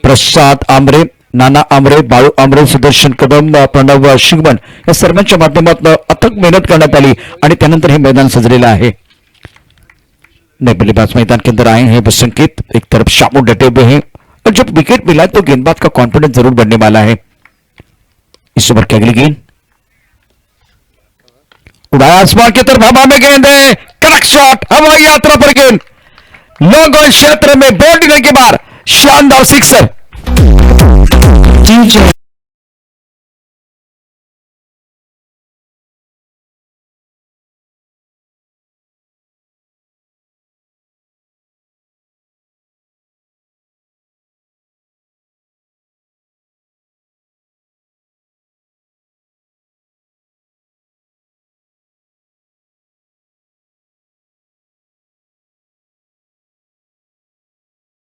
प्रसाद आमरे, नाना आमरे, बाळू आमरे, सुदर्शन कदम, प्रणव शिंगमन या सर्वांच्या माध्यमातून अथक मेहनत करण्यात आली आणि त्यानंतर हे मैदान सजलेलं आहे। नए बल्लेबाज मैदान के अंदर आए हैं वो संकेत, एक तरफ शामू डटे हुए हैं और जब विकेट मिला तो गेंदबाज का कॉन्फिडेंस जरूर बढ़ने वाला है। इस ओवर की अगली गेंद, उड़ाया आसमान की तरफ, हवा में गेंद है, कड़क शॉट, हवाई यात्रा पर गेंद, लॉन्ग ऑन क्षेत्र में बाउंड्री के बाहर, शानदार सिक्सर।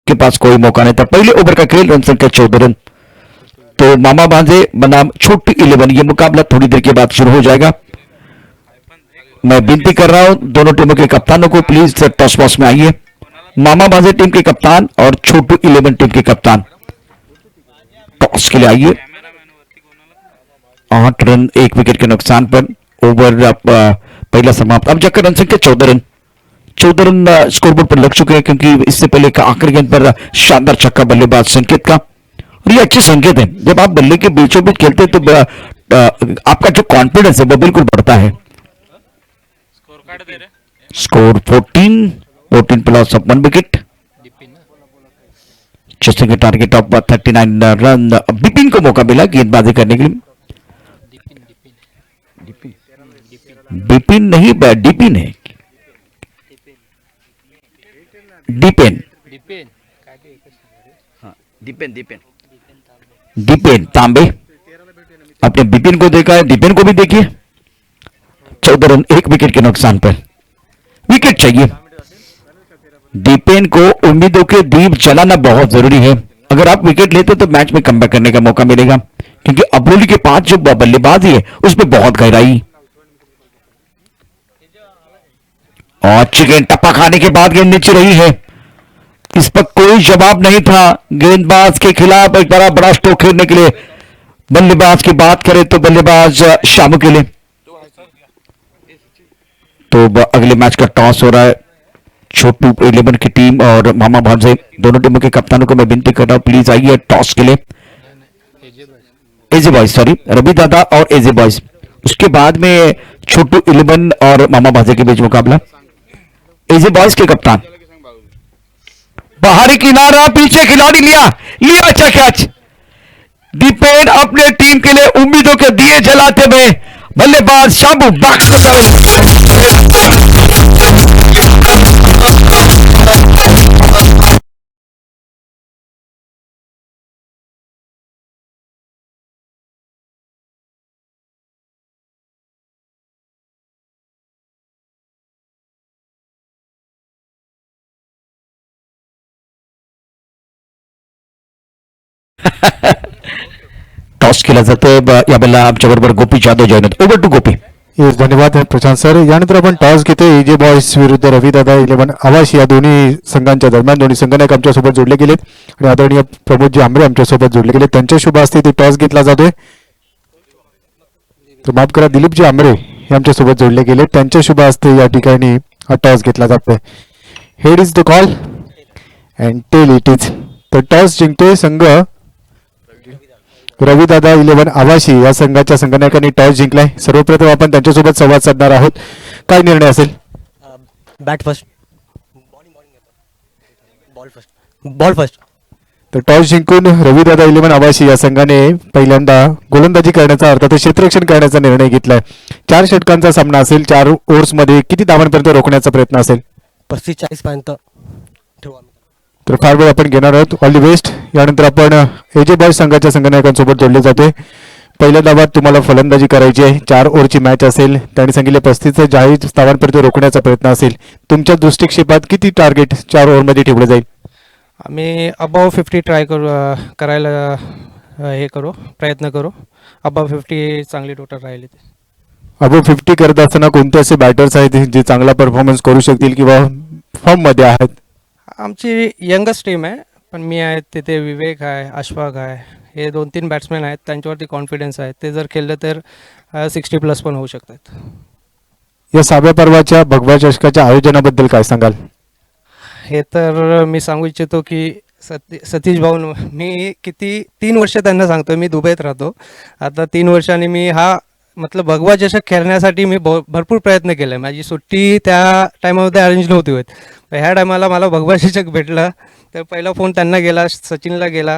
के पास कोई मौका नहीं था। पहले ओवर का खेल, रन संख्या 14 रन। तो मामा भांजे बनाम छोटी 11, ये मुकाबला थोड़ी देर के बाद शुरू हो जाएगा। मैं विनती कर रहा हूं दोनों टीमों के कप्तानों को, प्लीज टॉस बॉक्स में आइए। मामा भांजे टीम के कप्तान और छोटू 11 टीम के कप्तान टॉस के लिए आइए। 8 रन 1 विकेट के नुकसान पर ओवर पहला समाप्त। अब जाकर रन संख्या 14 रन, 14 रन स्कोरबोर्ड पर लग चुके हैं क्योंकि इससे पहले का आखिरी गेंद पर शानदार छक्का बल्लेबाज संकेत का। और ये अच्छे संकेत है, जब आप बल्ले के बीचों बीच खेलते हैं तो आपका जो कॉन्फिडेंस है वो बिल्कुल बढ़ता है। Score 14 plus of 1 wicket, chasing K target of 39 run. Bipin को मौका मिला गेंदबाजी करने के लिए। बिपिन नहीं, डिपिन है, डिपेन, दीपेन तांबे। आपने बिपिन को देखा है, दीपेन को भी देखिए। 14 रन 1 विकेट के नुकसान पर, विकेट चाहिए। दीपेन को उम्मीदों के दीप जलाना बहुत जरूरी है। अगर आप विकेट लेते तो मैच में कमबैक करने का मौका मिलेगा, क्योंकि अबरोली के पास जो बल्लेबाजी है उसमें बहुत गहराई। और अच्छी गेंद, टप्पा खाने के बाद गेंद नीचे रही है, इस पर कोई जवाब नहीं था। गेंदबाज के खिलाफ एक बड़ा स्ट्रोक खेलने के लिए, बल्लेबाज की बात करें तो बल्लेबाज शामू के लिए। तो अगले मैच का टॉस हो रहा है। छोटू 11 की टीम और मामा भांजे, दोनों टीमों के कप्तानों को मैं विनती कर रहा हूं, प्लीज आइए टॉस के लिए। एजे बॉयज, सॉरी, रवि दादा और एजे बॉयज। उसके बाद में छोटू 11 और मामा भांजे के बीच मुकाबला। एजे बॉयज के कप्तान, बाहरी किनारा, पीछे खिलाड़ी लिया, अच्छा कैच। दीपेन अपने टीम के लिए उम्मीदों के दिए जलाते हुए, बल्लेबाज शामू बॉक्स टॉस केला जातोय यावेळेला आमच्या बरोबर गोपी जाधव जॉईन होत. Over to Gopi. येस, धन्यवाद प्रशांत सर. यानंतर आपण टॉस घेतो एजे बॉयज विरुद्ध रविदादा 11 आवाशी या दोन्ही संघांच्या दरम्यान. दोन्ही संघनायक आमच्यासोबत जोडले गेलेत आणि आदरणीय प्रमोदजी आंबरे आमच्यासोबत जोडले गेले. त्यांच्या शुभ हस्ते ते टॉस घेतला जातोय. तर माफ करा, दिलीपजी आंबरे हे आमच्यासोबत जोडले गेले. त्यांच्या शुभ हस्ते या ठिकाणी हा टॉस घेतला जातोय. Head is the call and tail it is. तर टॉस जिंकतोय संघ रविदादा 11 आवाशी या संघाच्या संघनायकांनी टॉस जिंकलाय. सर्वप्रथम आपण त्यांच्यासोबत संवाद साधणार आहोत. काय निर्णय असेल? Bat first, ball first. तर टॉस जिंकून रविदादा 11 आवाशी या संघाने पहिल्यांदा गोलंदाजी करण्याचा अर्थात क्षेत्ररक्षण करण्याचा निर्णय घेतलाय. 4 षटकांचा सामना असेल. 4 ओव्हर्समध्ये किती धावांपर्यंत रोखण्याचा प्रयत्न असेल? 35-40 पर्यंत ठेवू आम्ही. तर फार वेळ आपण घेणार आहोत. All the best. यानंतर आपण एजे बॉयज संघाच्या संघनायकांसोबत जोडले जाते. पहिल्या धावात तुम्हाला फलंदाजी करायची आहे. 4 ओव्हरची मॅच असेल. त्यांनी सांगितले 35-40 धावांपर्यंत रोखण्याचा प्रयत्न असेल. तुमच्या दृष्टिक्षेपात किती टार्गेट 4 ओव्हरमध्ये ठेवलं जाईल? आम्ही अबाव 50 ट्राय करू, करायला हे करू, प्रयत्न करू. अबाव 50 चांगली टोटल राहिली ते. अबो 50 करत असताना कोणते असे बॅटर्स आहेत जे चांगला परफॉर्मन्स करू शकतील किंवा फॉर्ममध्ये आहेत? आमची यंगस्ट टीम आहे, पण मी आहे तिथे, विवेक आहे, अशफाक आहे, हे 2-3 बॅट्समॅन आहेत. त्यांच्यावरती कॉन्फिडन्स आहे. ते जर खेळलं तर 60+ पण होऊ शकतात. या 6व्या पर्वाच्या भगवा चषकाच्या आयोजनाबद्दल काय सांगाल? हे तर मी सांगू इच्छितो की सतीश भाऊ, मी किती 3 वर्ष त्यांना सांगतो. मी दुबईत राहतो आता. 3 वर्षांनी मी हा मतलब भगवा चषक खेळण्यासाठी मी भरपूर प्रयत्न केले. माझी सुट्टी त्या टायमामध्ये अरेंज नव्हती होत. ह्या टायमाला मला भगवा चषक भेटला तर पहिला फोन त्यांना गेला, सचिनला गेला.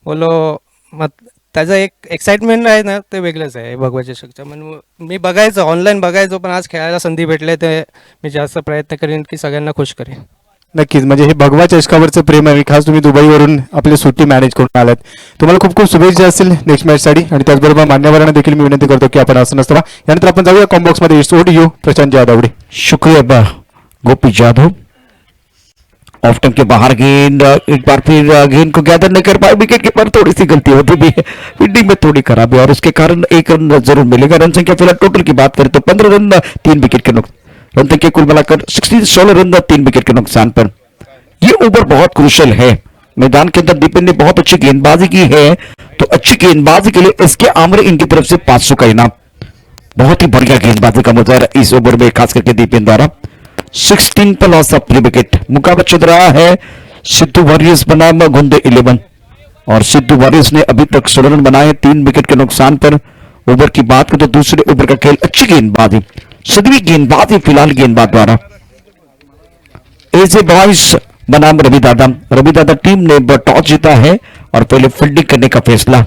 बोलो मग त्याचं एक एक्साइटमेंट आहे ना, ते वेगळंच आहे भगवा चषकचं. म्हणून मी बघायचो, ऑनलाईन बघायचो, पण आज खेळायला संधी भेटले ते मी जास्त प्रयत्न करेन की सगळ्यांना खुश करेन. नक्कीच. म्हणजे हे भगवा चषकावरचं प्रेम आहे. खास तुम्ही दुबईवरून आपली सुट्टी मॅनेज करून आलात. तुम्हाला खूप खूप शुभेच्छा असतील नेक्स्ट मॅचसाठी. आणि त्याचबरोबर मान्यवरांना देखील मी विनंती करतो की आपण असं नसतं. यानंतर आपण जाऊया कॉम्बॉक्समध्ये. सोड यू प्रशांत जाधव. शुक्रिया गोपी जाधव. ऑफ टर्म के बाहर गेंद, एक बार फिर गेंद को गैदर नहीं कर पाए. विकेट कीपर थोड़ी सी गलती होती भी है, फील्डिंग में थोड़ी खराबी और उसके कारण 1 रन जरूर मिलेगा. रन संख्या फिलहाल टोटल की बात करें तो 15 रन 3 विकेट के नुकसान. रन संख्या कुल मिलाकर 16 रन 3 विकेट के नुकसान पर. ये ओवर बहुत क्रूशियल है. मैदान के अंदर दीपन ने बहुत अच्छी गेंदबाजी की है, तो अच्छी गेंदबाजी के लिए इसके आमरे इनकी तरफ से 500 का इनाम. बहुत ही बढ़िया गेंदबाजी का मुजाहरा इस ओवर में खास करके दीपेन द्वारा. 16 पर लॉस ऑफ 3 विकेट. मुकाबला चल रहा है सिद्धू वॉरियर्स बनाम गुंडे 11 और सिद्धू वॉरियर्स ने अभी तक 16 रन बनाए 3 विकेट के नुकसान पर. ओवर की बात करें तो दूसरे ओवर का खेल, अच्छी गेंदबाजी, सदवी गेंदबाजी फिलहाल गेंदबाज द्वारा. एजे बॉयज बनाम रविदादा. रविदादा टीम ने टॉस जीता है और पहले फील्डिंग करने का फैसला.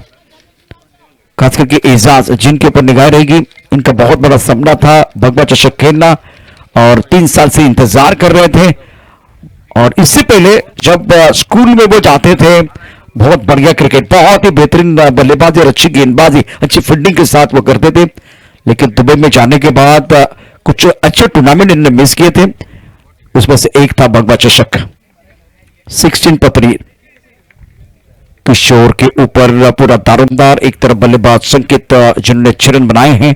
खास करके एजाज जिनके ऊपर निगाह रहेगी. इनका बहुत बड़ा सपना था भगवा चषक खेलना और 3 साल से इंतजार कर रहे थे. और इससे पहले जब स्कूल में वो जाते थे, बहुत बढ़िया क्रिकेट, बहुत ही बेहतरीन बल्लेबाजी और अच्छी गेंदबाजी, अच्छी फील्डिंग के साथ वो करते थे. लेकिन दुबई में जाने के बाद कुछ अच्छे टूर्नामेंट इन्होंने मिस किए थे. उसमें से एक था भगवा चषक. 16 पर 3 किशोर के ऊपर पूरा दारोमदार. एक तरफ बल्लेबाज संकेत जिन्होंने 6 रन बनाए हैं.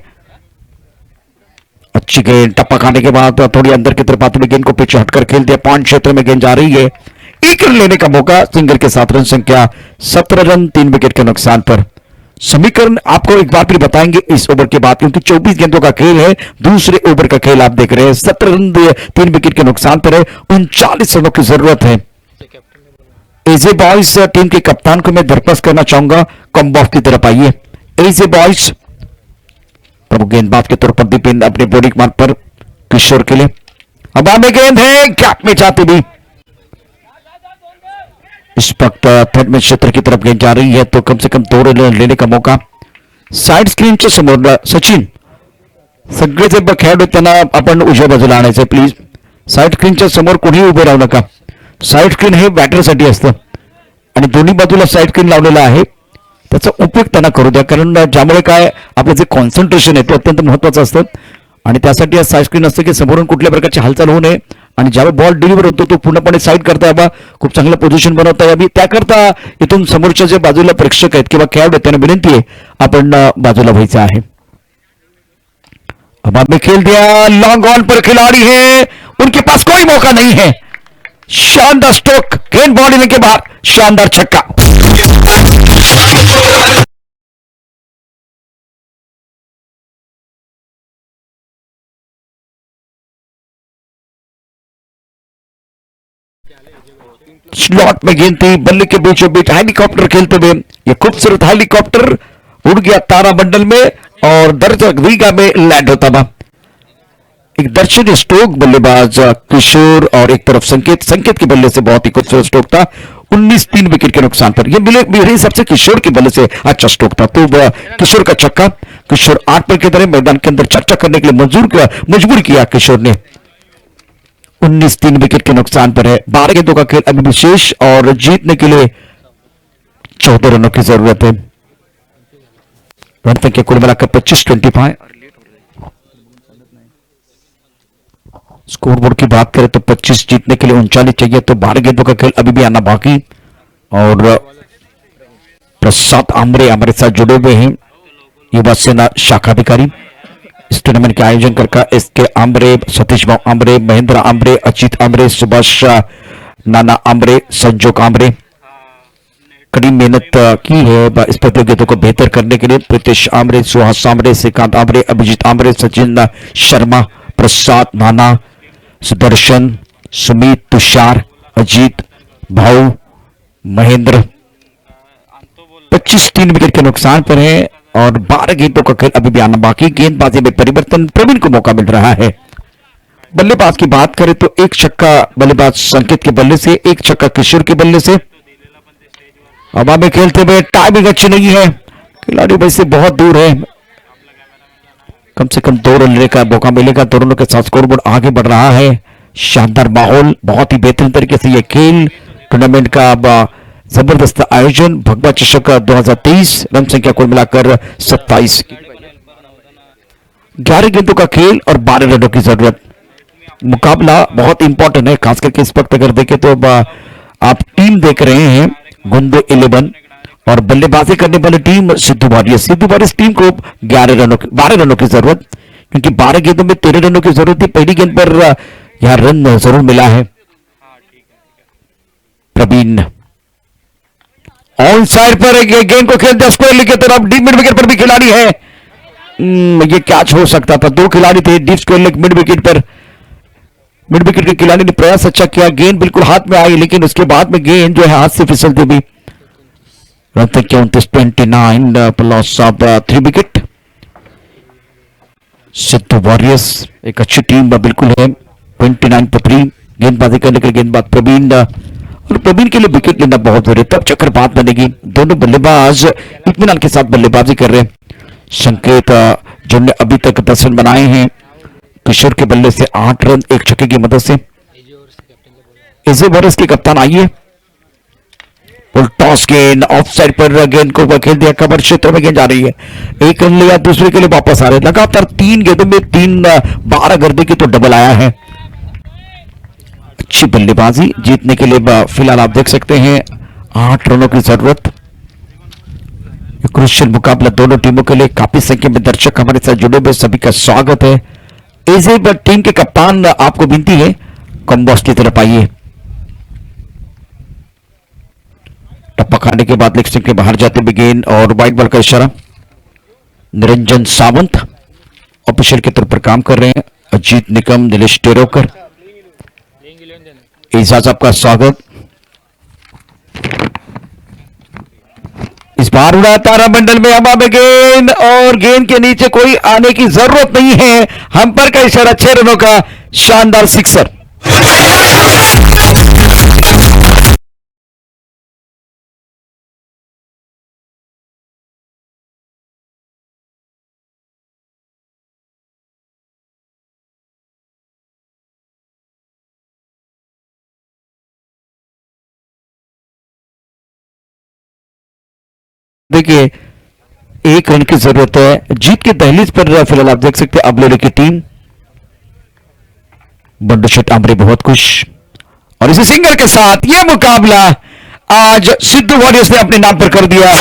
अच्छी गेंद, टप्पा खाने के बाद थोड़ी अंदर की तरफ आती गेंद को पीछे हटकर खेल दिया. पॉइंट क्षेत्र में गेंद जा रही है. 1 रन लेने का मौका. सिंगल के साथ रन संख्या 17 रन 3 विकेट के नुकसान पर. समीकरण आपको एक बार फिर बताएंगे इस ओवर के बाद, क्योंकि 24 गेंदों का खेल है. दूसरे ओवर का खेल आप देख रहे हैं. 17 रन 3 विकेट के नुकसान पर है. 39 रनों की जरूरत है. एजे बॉयज टीम के कप्तान को मैं दरख्वास्त करना चाहूंगा, कॉम्बॉक्स की तरफ आइए. एजे बॉयज प्रमुख गेंदबाज के तौर पर दीपेन अपने बॉडी मार्क पर किशोर के लिए. अब आने गेंद है, गैप में जाते भी इस वक्त थर्ड में क्षेत्र की तरफ गेंद जा रही है, तो कम से कम 2 रन लेने का मौका. साइड स्क्रीनच्या समोर सचिन, सगळे जे खेळाडू त्यांना आपण उजव्या बाजूला आणायचं प्लीज. साइड स्क्रीनच्या समोर कोणीही उभे राहू नका. साइड स्क्रीन हे बॅटरसाठी असतं आणि दोन्ही बाजूला साइड स्क्रीन लावलेला आहे. त्याचा उपयोग त्यांना करू द्या, कारण ज्यामुळे काय आपलं जे कॉन्सन्ट्रेशन आहे ते अत्यंत महत्त्वाचं असतं आणि त्यासाठी साइड स्क्रीन असतं की समोरून कुठल्या प्रकारची हालचाल होऊ नये आणि ज्यावेळी बॉल डिलिव्हर होतो तो पूर्णपणे साईड करता यावा, खूप चांगलं पोझिशन बनवता यावी, त्याकरता इथून समोरच्या जे बाजूला प्रेक्षक आहेत किंवा खेळाडू आहेत त्यांना विनंती आहे आपण बाजूला व्हायचं आहे. अब आपने खेल दिया, लॉन्ग ऑन पर खिलाड़ी है, उनके पास कोई मौका नहीं है. शानदार स्ट्रोक, गेंद बॉडी के बाहर, शानदार छक्का. स्लॉट में गेंद थी, बल्ले के बीचों बीच हेलीकॉप्टर खेलते हुए ये खूबसूरत हेलीकॉप्टर उड़ गया तारामंडल में और दर्शक रीगा में लैंड होता था. एक दर्शनीय स्ट्रोक बल्लेबाज किशोर और एक तरफ संकेत के बल्ले से बहुत ही खूबसूरत स्ट्रोक था. 19 विकेट के नुकसान पर यह मेरे हिसाब से किशोर के बल्ले से अच्छा स्ट्रोक था. तो किशोर का छक्का, किशोर 8 पर की तरह मैदान के अंदर चर्चा करने के लिए मजबूर किया किशोर ने. 19 विकेट के नुकसान पर है. 12 गेंदों का खेल अभी विशेष और जीतने के लिए 14 रनों की जरूरत है. रन संख्या कुल मिलाकर 25-25. स्कोरबोर्ड की बात करें तो 25 जीतने के लिए 39 चाहिए, तो 12 गेंदों का खेल अभी भी आना बाकी. और प्रसाद आमरे हमारे साथ जुड़े हुए हैं, युवा सेना शाखा अधिकारी. इस टूर्नामेंट के आयोजन करके एसके आमरे, सतीश बाबू आमरे, महेंद्र आमरे, अचित आमरे, सुभाष नाना आमरे, संजोग आमरे कड़ी मेहनत की है इस प्रतियोगिता को बेहतर करने के लिए. प्रीतेश आमरे, सुहास आमरे, श्रीकांत आमरे, अभिजीत आमरे, सचिन शर्मा, प्रसाद नाना, सुदर्शन, सुमित, तुषार, अजीत, भाऊ, महेंद्र 25 विकेट के नुकसान पर है और 12 गेंदों का खेल अभी भी आना बाकी. गेंदबाजी में परिवर्तन, प्रवीण को मौका मिल रहा है. बल्लेबाज की बात करें तो एक छक्का बल्लेबाज संकेत के बल्ले से, एक छक्का किशोर के बल्ले से. हवा में खेलते हुए टाइमिंग अच्छी नहीं है, खिलाड़ी वैसे बहुत दूर है, कम से कम 2 रन लेने का मौका मिलेगा. दोनों के साथ स्कोरबोर्ड आगे बढ़ रहा है. शानदार माहौल, बहुत ही बेहतरीन तरीके से यह खेल टूर्नामेंट का जबरदस्त आयोजन. भगवा चषक 2023. रन संख्या कुल मिलाकर 27. 11 गेंदों का खेल और 12 रनों की जरूरत. मुकाबला बहुत इंपॉर्टेंट है, खास करके इस वक्त अगर देखें तो आप टीम देख रहे हैं गुंदो 11 और बल्लेबाजी करने वाली टीम सिद्धू वॉरियर्स टीम को 12 रनों की जरूरत, क्योंकि 12 गेंदों में 13 रनों की जरूरत थी. पहली गेंद पर यहां रन जरूर मिला है. प्रवीण ऑन साइड पर गेंद को खेल दिया स्क्वायर की तरफ, डीप मिड विकेट पर भी खिलाड़ी है. ये कैच हो सकता था, 2 खिलाड़ी थे deep square leg mid wicket पर. मिड विकेट के खिलाड़ी ने प्रयास अच्छा किया, गेंद बिल्कुल हाथ में आई लेकिन उसके बाद में गेंद जो है हाथ से फिसलती भी. रन संख्या 29 plus of 3 wicket. Sidhu warriors एक अच्छी टीम बिल्कुल है. 29 पर 3 गेंदबाजी करने के लिए गेंदबाज प्रवीण, और प्रवीण के लिए विकेट लेना बहुत जरूरी है, तब चक्कर बात बनेगी. दोनों बल्लेबाज इत्मीनान के साथ बल्लेबाजी कर रहे हैं. संकेत जिन्होंने अभी तक 10 रन बनाए हैं, किशोर के बल्ले से 8 रन, एक छक्के की मदद से. एजे वॉरियर्स के कप्तान आइए. टॉस गेंद ऑफ साइड पर गेंद को खेल दिया, कवर क्षेत्र में गेंद जा रही है. एक रन लिया, दूसरे के लिए वापस आ रहे. लगातार 3 गेंदों में 12 गर्दे की तो डबल आया है. अच्छी बल्लेबाजी, जीतने के लिए फिलहाल आप देख सकते हैं 8 रनों की जरूरत. क्रुशियल मुकाबला दोनों टीमों के लिए. काफी संख्या में दर्शक हमारे साथ जुड़े हुए, सभी का स्वागत है. एजे टीम के कप्तान आपको विनती है कॉम्बॉस की तरफ आइए. टप्पा खाने के बाद लेग स्टंप के बाहर जाते हुए गेंद और वाइड बॉल का इशारा. निरंजन सावंत ऑफिशियल के तौर पर काम कर रहे हैं. अजीत निकम, नीलेश टेरोकर, एजाज आपका स्वागत. इस बार उड़ा तारामंडल में हवा में गेंद और गेंद के नीचे कोई आने की जरूरत नहीं है. हम्पर का इशारा, 6 रनों का शानदार सिक्सर. देखिए 1 रन की जरूरत है. जीत के दहलीज पर फिलहाल आप देख सकते हैं अबलोली की टीम. बंडू शेठ आमरे बहुत खुश। और इसी सिंगर के साथ यह मुकाबला आज सिद्धू वॉरियर्स ने अपने नाम पर कर दिया।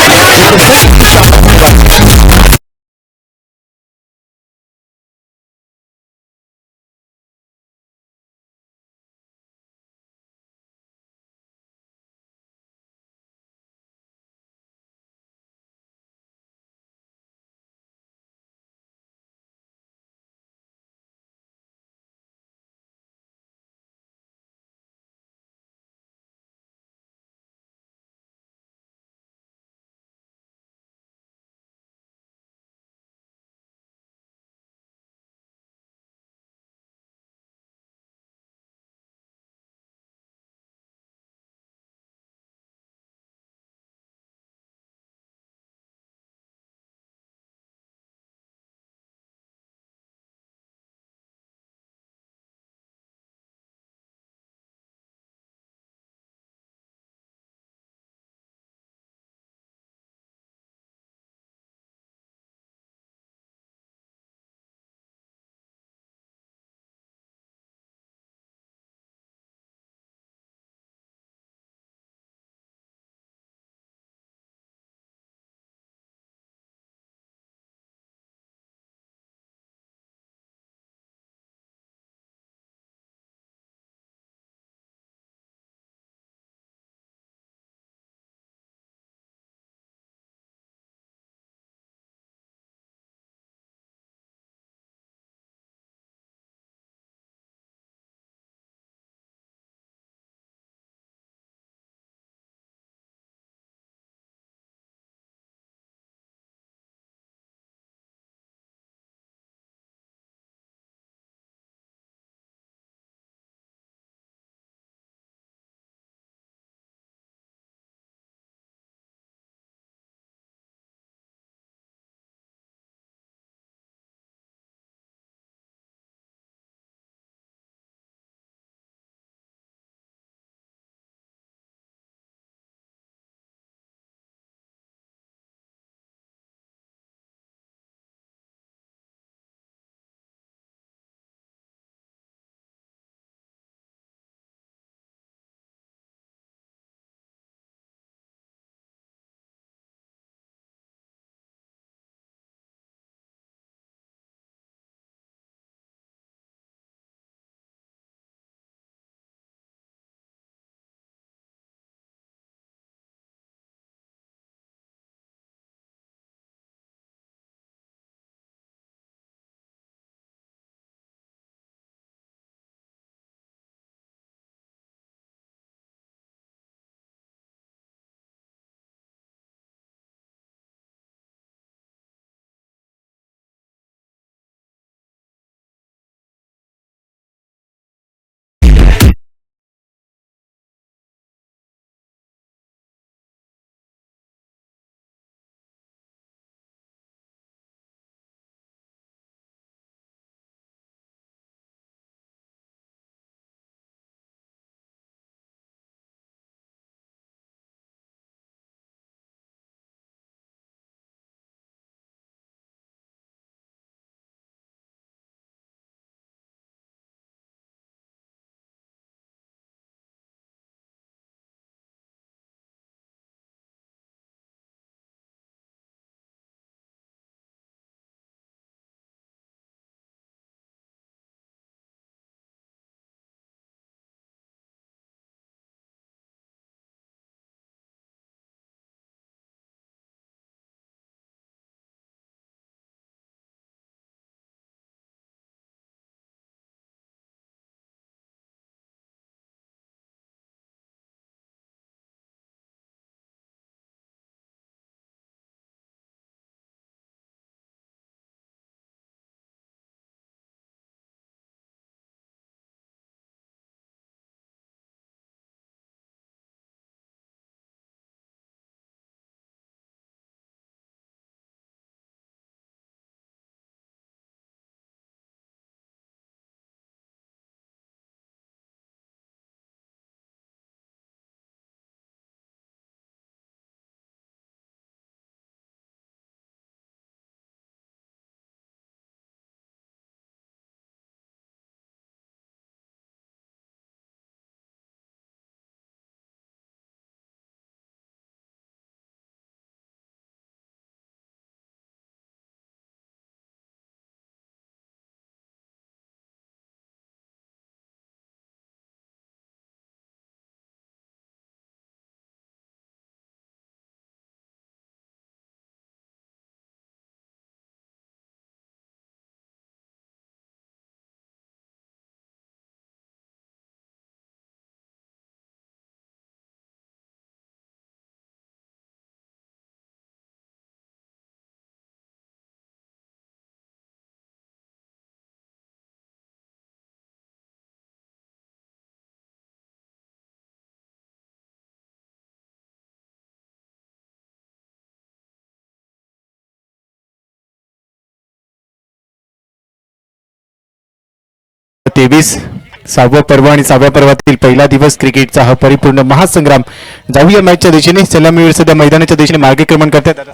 2023 6वं पर्व आणि 6व्या पर्वातील पहिला दिवस क्रिकेटचा हा परिपूर्ण महासंग्राम. जाऊया मॅचच्या दिशेने. सलामीवीर सध्या मैदानाच्या दिशेने मार्गक्रमण करतात.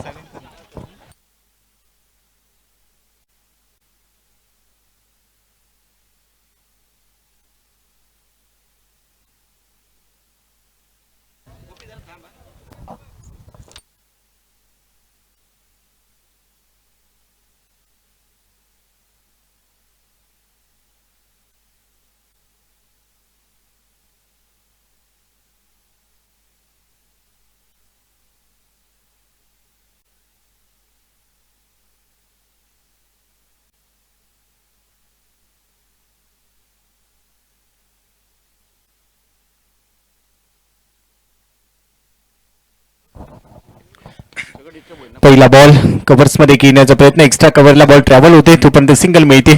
पहिला बॉल कव्हर्स मध्ये घेण्याचा प्रयत्न. एक्स्ट्रा कव्हरला बॉल ट्रॅव्हल होते तोपर्यंत सिंगल मिळते.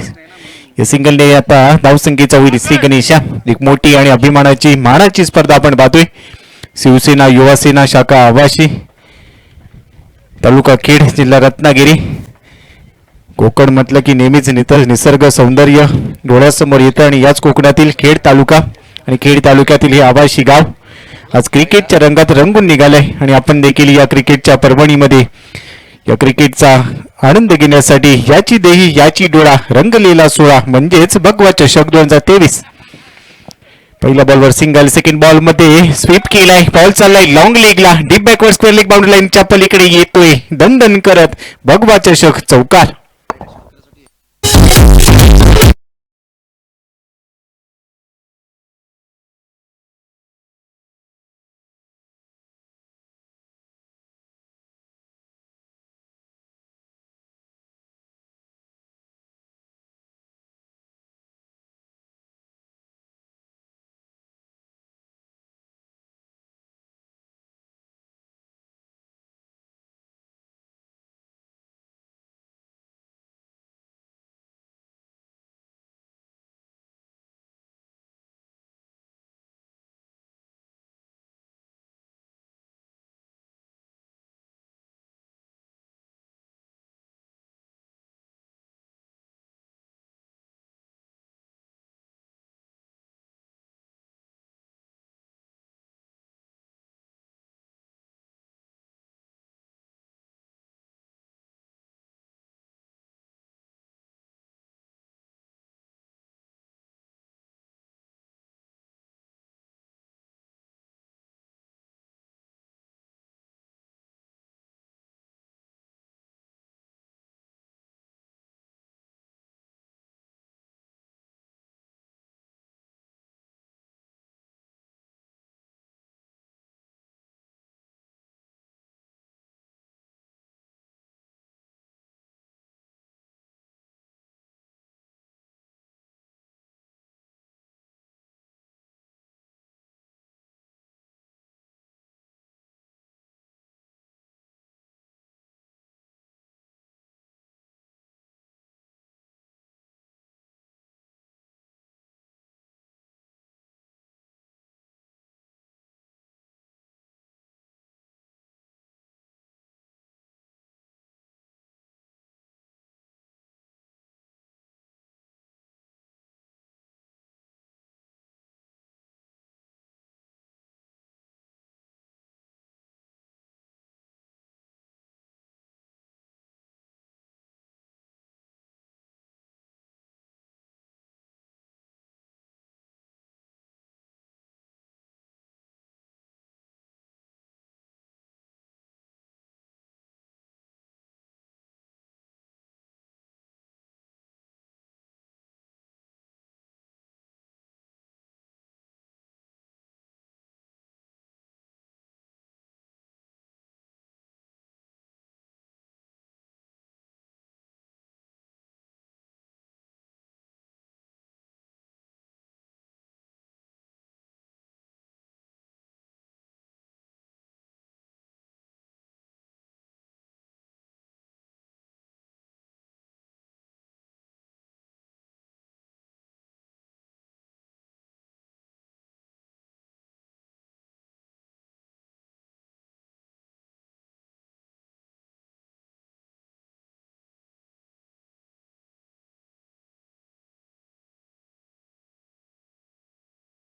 या सिंगलने आता धावसंख्येचा होईल श्री गणेशा. एक मोठी आणि अभिमानाची मानाची स्पर्धा आपण पाहतोय. शिवसेना युवासेना शाखा आवाशी तालुका खेड जिल्हा रत्नागिरी. कोकण म्हटलं की नेहमीच निसर्ग सौंदर्य डोळ्यासमोर येतं आणि याच कोकणातील खेड तालुका आणि खेड तालुक्यातील हे आवाशी गाव आज क्रिकेटच्या रंगात रंगून निघालंय. आणि आपण देखील या क्रिकेटच्या पर्वणीमध्ये या क्रिकेटचा आनंद घेण्यासाठी याची देही याची डोळा रंगलेला सोळा म्हणजेच भगवा चषक 2023. पहिल्या बॉलवर सिंगल. सेकंड बॉल मध्ये स्वीप केलाय. बॉल चाललाय लॉंग लेगला. Deep backward square leg boundary लाईनच्या पलीकडे येतोय दणदण करत. भगवा चषक चौकार.